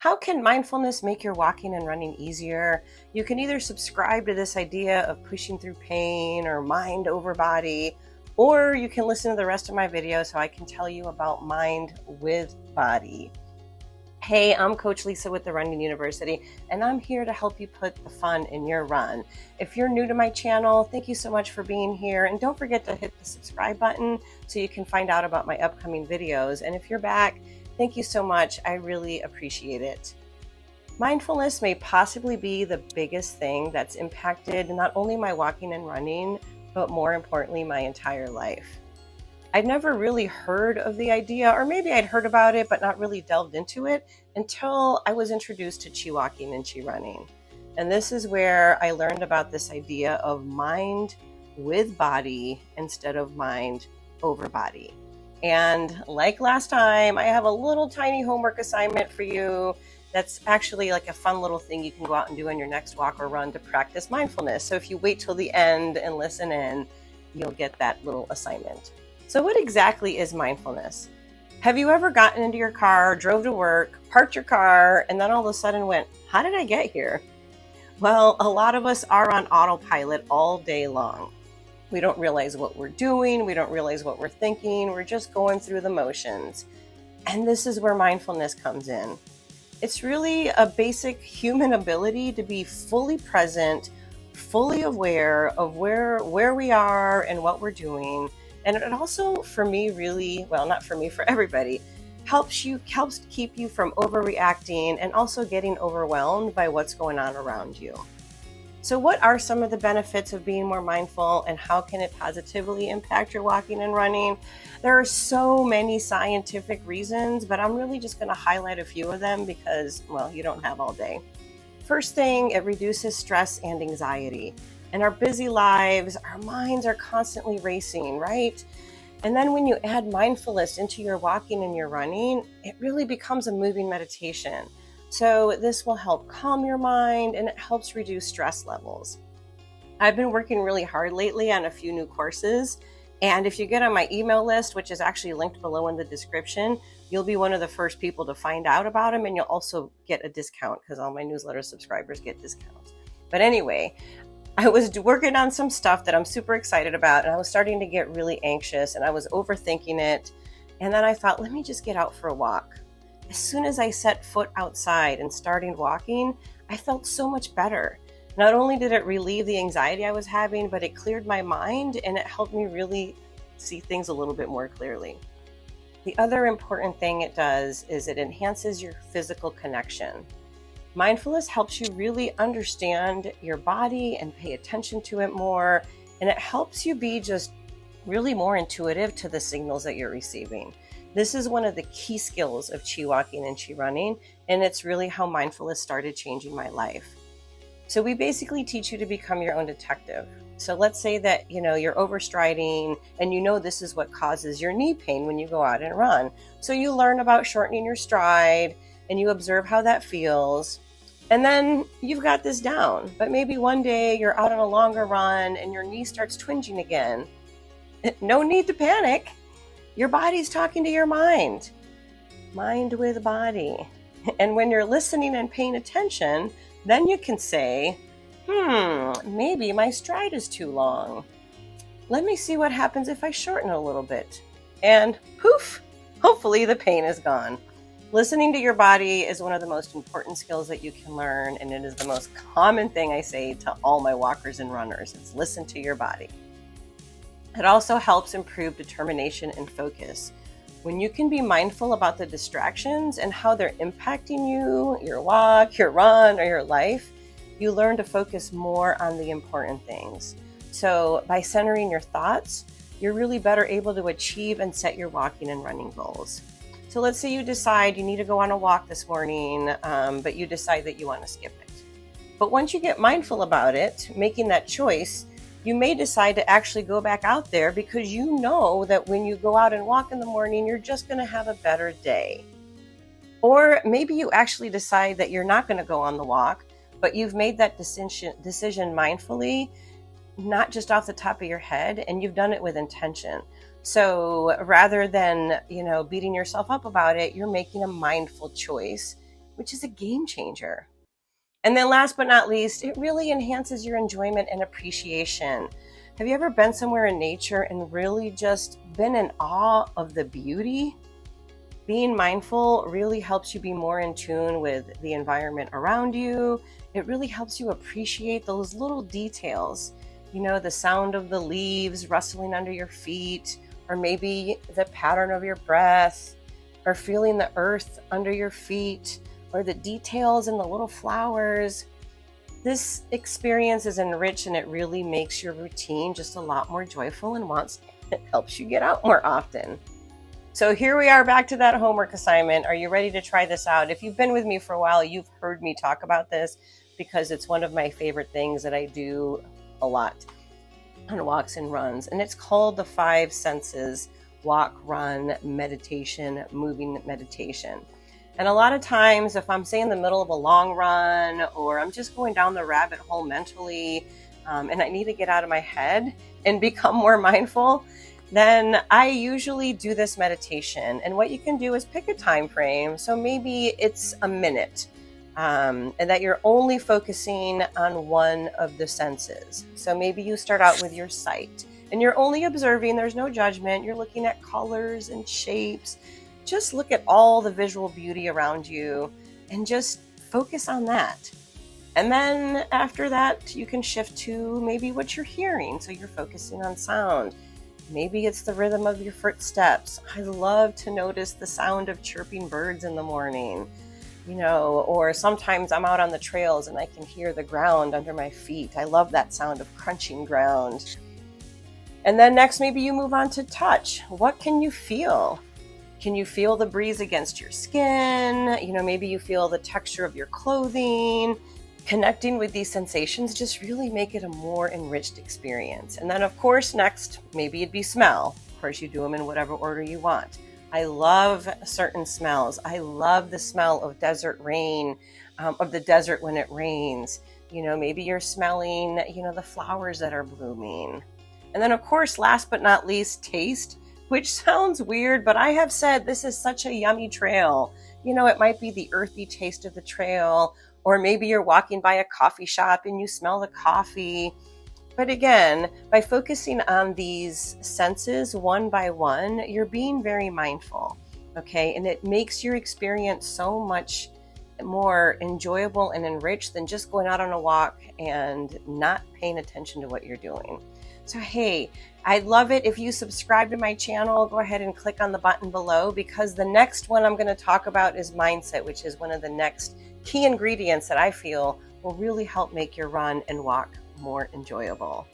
How can mindfulness make your walking and running easier? You can either subscribe to this idea of pushing through pain or mind over body, or you can listen to the rest of my video so I can tell you about mind with body. Hey, I'm Coach Lisa with the Running University, and I'm here to help you put the fun in your run. If you're new to my channel, thank you so much for being here, and don't forget to hit the subscribe button so you can find out about my upcoming videos. And if you're back, thank you so much. I really appreciate it. Mindfulness may possibly be the biggest thing that's impacted not only my walking and running, but more importantly, my entire life. I'd never really heard of the idea, or maybe I'd heard about it, but not really delved into it until I was introduced to chi walking and chi running. And this is where I learned about this idea of mind with body instead of mind over body. And like last time, I have a little tiny homework assignment for you that's actually like a fun little thing you can go out and do on your next walk or run to practice mindfulness. So if you wait till the end and listen in, you'll get that little assignment. So what exactly is mindfulness? Have you ever gotten into your car, drove to work, parked your car, and then all of a sudden went, how did I get here? Well, a lot of us are on autopilot all day long. We don't realize what we're doing. We don't realize what we're thinking. We're just going through the motions. And this is where mindfulness comes in. It's really a basic human ability to be fully present, fully aware of where we are and what we're doing. And it also, for me, really, well, not for me, for everybody, helps keep you from overreacting and also getting overwhelmed by what's going on around you. So what are some of the benefits of being more mindful, and how can it positively impact your walking and running? There are so many scientific reasons, but I'm really just going to highlight a few of them because, well, you don't have all day. First thing, it reduces stress and anxiety. In our busy lives, our minds are constantly racing, right? And then when you add mindfulness into your walking and your running, it really becomes a moving meditation. So this will help calm your mind, and it helps reduce stress levels. I've been working really hard lately on a few new courses. And if you get on my email list, which is actually linked below in the description, you'll be one of the first people to find out about them. And you'll also get a discount because all my newsletter subscribers get discounts. But anyway, I was working on some stuff that I'm super excited about, and I was starting to get really anxious, and I was overthinking it. And then I thought, let me just get out for a walk. As soon as I set foot outside and started walking, I felt so much better. Not only did it relieve the anxiety I was having, but it cleared my mind, and it helped me really see things a little bit more clearly. The other important thing it does is it enhances your physical connection. Mindfulness helps you really understand your body and pay attention to it more, and it helps you be just really more intuitive to the signals that you're receiving. This is one of the key skills of chi walking and chi running, and it's really how mindfulness started changing my life. So we basically teach you to become your own detective. So let's say that you're overstriding, and this is what causes your knee pain when you go out and run. So you learn about shortening your stride, and you observe how that feels. And then you've got this down, but maybe one day you're out on a longer run and your knee starts twinging again. No need to panic. Your body's talking to your mind. Mind with body. And when you're listening and paying attention, then you can say, maybe my stride is too long. Let me see what happens if I shorten a little bit. And poof, hopefully the pain is gone. Listening to your body is one of the most important skills that you can learn, and it is the most common thing I say to all my walkers and runners. It's listen to your body. It also helps improve determination and focus. When you can be mindful about the distractions and how they're impacting you, your walk, your run, or your life, you learn to focus more on the important things. So by centering your thoughts, you're really better able to achieve and set your walking and running goals. So let's say you decide you need to go on a walk this morning, but you decide that you want to skip it. But once you get mindful about it, making that choice, you may decide to actually go back out there because you know that when you go out and walk in the morning, you're just going to have a better day. Or maybe you actually decide that you're not going to go on the walk, but you've made that decision mindfully, not just off the top of your head, and you've done it with intention. So rather than, beating yourself up about it, you're making a mindful choice which is a game changer. And then last but not least, it really enhances your enjoyment and appreciation. Have you ever been somewhere in nature and really just been in awe of the beauty? Being mindful really helps you be more in tune with the environment around you. It really helps you appreciate those little details. You know, the sound of the leaves rustling under your feet, or maybe the pattern of your breath, or feeling the earth under your feet, or the details in the little flowers. This experience is enriched, and it really makes your routine just a lot more joyful, and it helps you get out more often. So here we are back to that homework assignment. Are you ready to try this out? If you've been with me for a while, you've heard me talk about this because it's one of my favorite things that I do a lot on walks and runs. And it's called the 5 senses: walk, run, meditation, moving meditation. And a lot of times, if I'm say in the middle of a long run, or I'm just going down the rabbit hole mentally, and I need to get out of my head and become more mindful, then I usually do this meditation. And what you can do is pick a time frame. So maybe it's a minute, and that you're only focusing on one of the senses. So maybe you start out with your sight, and you're only observing. There's no judgment. You're looking at colors and shapes. Just look at all the visual beauty around you and just focus on that. And then after that, you can shift to maybe what you're hearing. So you're focusing on sound. Maybe it's the rhythm of your footsteps. I love to notice the sound of chirping birds in the morning, or sometimes I'm out on the trails and I can hear the ground under my feet. I love that sound of crunching ground. And then next, maybe you move on to touch. What can you feel? Can you feel the breeze against your skin? Maybe you feel the texture of your clothing. Connecting with these sensations just really make it a more enriched experience. And then of course, next, maybe it'd be smell. Of course, you do them in whatever order you want. I love certain smells. I love the smell of desert rain, of the desert when it rains. Maybe you're smelling, the flowers that are blooming. And then of course, last but not least, taste, which sounds weird, but I have said this is such a yummy trail. It might be the earthy taste of the trail, or maybe you're walking by a coffee shop and you smell the coffee. But again, by focusing on these senses one by one, you're being very mindful, okay? And it makes your experience so much more enjoyable and enriched than just going out on a walk and not paying attention to what you're doing. So hey, I'd love it if you subscribe to my channel. Go ahead and click on the button below, because the next one I'm going to talk about is mindset, which is one of the next key ingredients that I feel will really help make your run and walk more enjoyable.